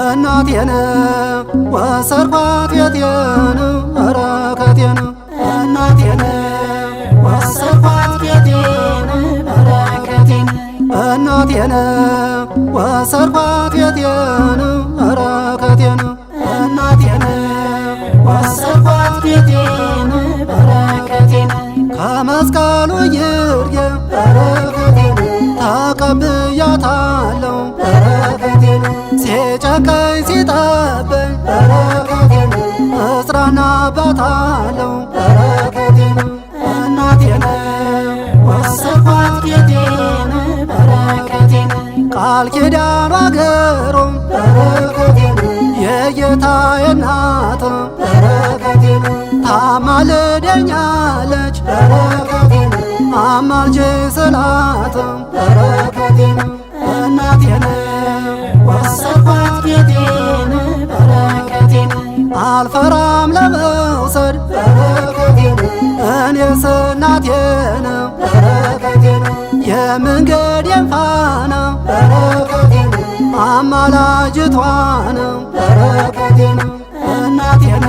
እናቴን ወሰድኳት ቤቴን በረከቴን እናቴን ወሰድኳት ቤቴን በረከቴን እናቴን ወሰድኳት ቤቴን በረከቴን እናቴን ወሰድኳት ቤቴን በረከቴን ከመስቀሉ ይርጌ በረከቴን ተቀብያታለሁ በረከቴን ሲጨንቀኝ ሲጠበኝ በረከቴን እጽናናባታለሁ በረከቴን እናቴን ወሰድኳት ቤቴን በረከቴን ቃል ኪዳኗ ገሮም በረከቴን የጌታዬ እናት በረከቴን ታማልደኛለች በረከቴን አማልጄ ስላት በረከቴን እናቴን ወሰድኳት ቤቴን በረከቴን አልፈራም ለመውሰድ በረከቴን እኔስ እናቴን በረከቴን የመንገዴን ፋና በረከቴን አማላጅቷን በረከቴን እናቴን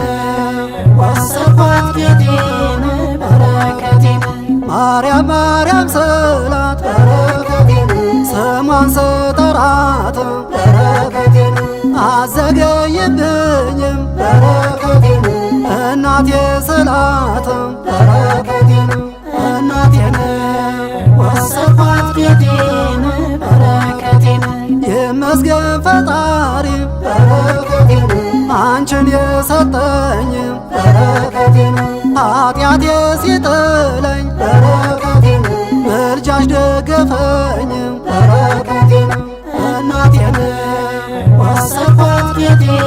ወሰድኳት ቤቴን በረከቴን ማርያም ማርያም ስላት በረከቴን ስሟን ስጠራት በረከቴን አዘገይብኝም በረከቴን እናቴ ስላት በረከቴን እናቴን ወሰድኳት ቤቴን በረከቴን ይመስገን ፈጣሪ በረከቴን አንቺን የሰጠኝ በረከቴን ኃጢአቴ ሲጥለኝ በረከቴን ምልጃሽ ደገፈኝ በረከቴን እናቴን ወሰድኳት ቤቴን